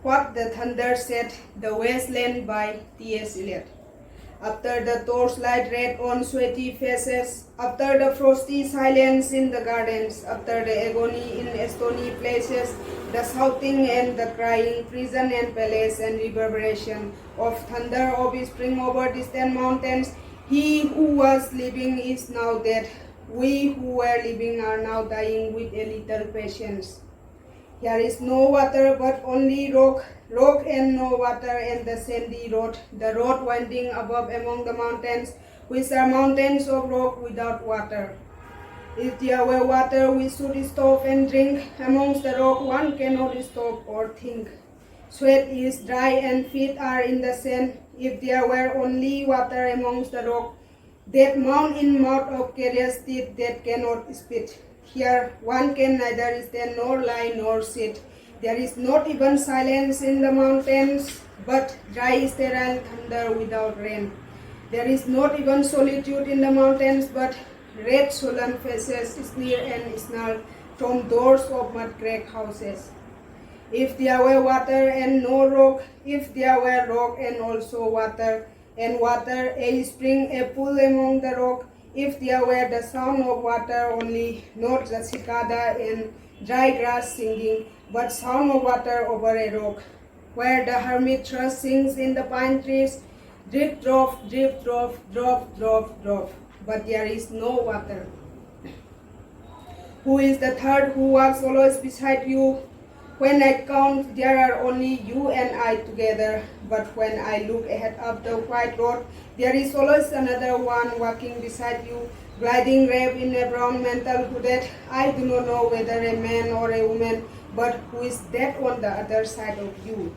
What the Thunder Said, The Wasteland by T.S.Eliot. After the torchlight red on sweaty faces, after the frosty silence in the gardens, after the agony in stony places, the shouting and the crying, prison and palace and reverberation of thunder of spring over distant mountains, he who was living is now dead. We who were living are now dying with a little patience. Here is no water but only rock, rock and no water and the sandy road, the road winding above among the mountains, which are mountains of rock without water. If there were water, we should stop and drink. Amongst the rock one cannot stop or think. Sweat is dry and feet are in the sand. If there were only water amongst the rock, that mound in mouth of curious teeth that cannot spit. Here one can neither stand nor lie nor sit. There is not even silence in the mountains, but dry sterile thunder without rain. There is not even solitude in the mountains, but red sullen faces sneer and snarl from doors of mud-cracked houses. If there were water and no rock, if there were rock and also water, and water, a spring, a pool among the rock, if there were the sound of water only, not the cicada and dry grass singing, but sound of water over a rock, where the hermit thrush sings in the pine trees, drip drop, drop, drop, but there is no water. Who is the third who walks always beside you? When I count, there are only you and I together, but when I look ahead up the white road, there is always another one walking beside you, gliding wrapped in a brown mantle hooded. I do not know whether a man or a woman, but who is that on the other side of you?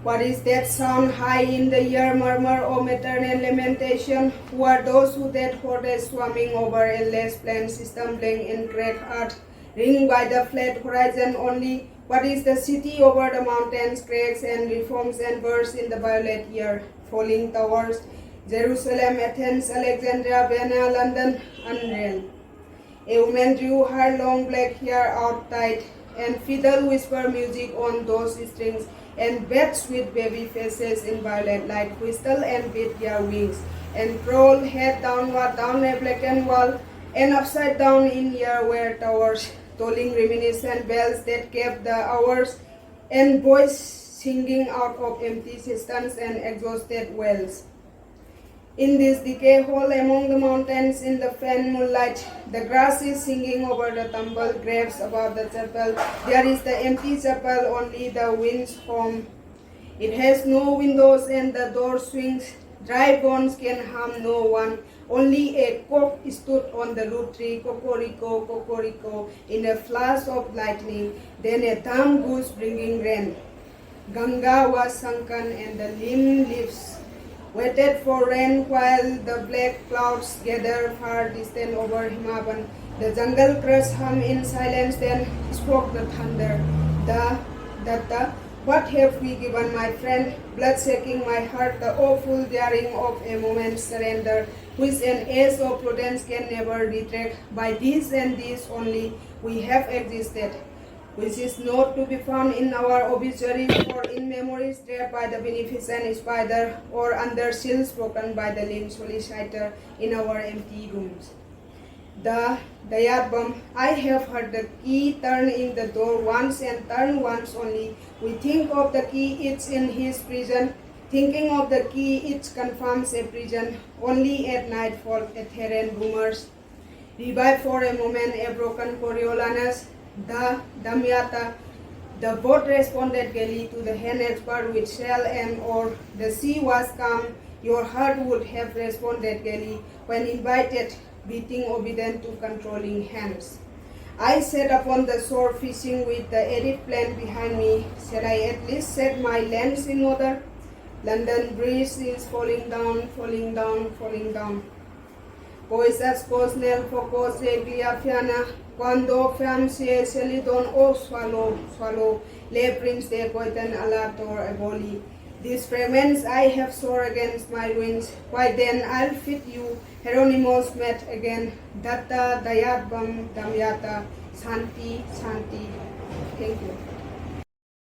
What is that sound high in the air, murmur of maternal lamentation? Who are those who that horde swarming over endless plains, stumbling in great earth, ringed by the flat horizon only? What is the city over the mountains, cracks and reforms and bursts in the violet year? Falling towers, Jerusalem, Athens, Alexandria, Vienna, London, unreal. A woman drew her long black hair out tight, and fiddle whisper music on those strings, and bathed sweet baby faces in violet light, whistle and beat their wings, and crawl head downward down a blackened wall, and upside down in air were towers, tolling reminiscent bells that kept the hours, and boys singing out of empty cisterns and exhausted wells. In this decay hole among the mountains in the faint moonlight, the grass is singing over the tumbled graves above the chapel. There is the empty chapel, only the wind's home. It has no windows and the door swings. Dry bones can harm no one. Only a cock stood on the root tree, cocorico, cocorico, in a flash of lightning. Then a dumb goose bringing rain. Ganga was sunken and the limb leaves waited for rain while the black clouds gathered far distant over Himavan. The jungle crushed hum in silence, then spoke the thunder. Datta, what have we given, my friend? Blood shaking my heart, the awful daring of a moment's surrender, which an age of prudence can never retract. By this and this only we have existed, which is not to be found in our obituaries or in memories draped by the beneficent spider or under seals broken by the lame solicitor in our empty rooms. The Dayat-bum, I have heard the key turn in the door once and turn once only. We think of the key, it's in his prison. Thinking of the key, it confirms a prison. Only at nightfall, errant boomers revive for a moment a broken Coriolanus. The Damiata, the boat responded gaily to the hen expert with shell and oar. The sea was calm. Your heart would have responded gaily when invited, beating obedient to controlling hands. I sat upon the shore fishing with the arid plain behind me. Shall I at least set my lens in order? London Bridge is falling down, falling down, falling down. Poesas cos nel focos eglia fiana, quando fam se selidon o swallow, swallow, le prince de coitan alator eboli. These fragments I have sore against my wings. Why then I'll fit you, Hieronymus met again. Datta Dayat Bam Damyata Santi Santi. Thank you.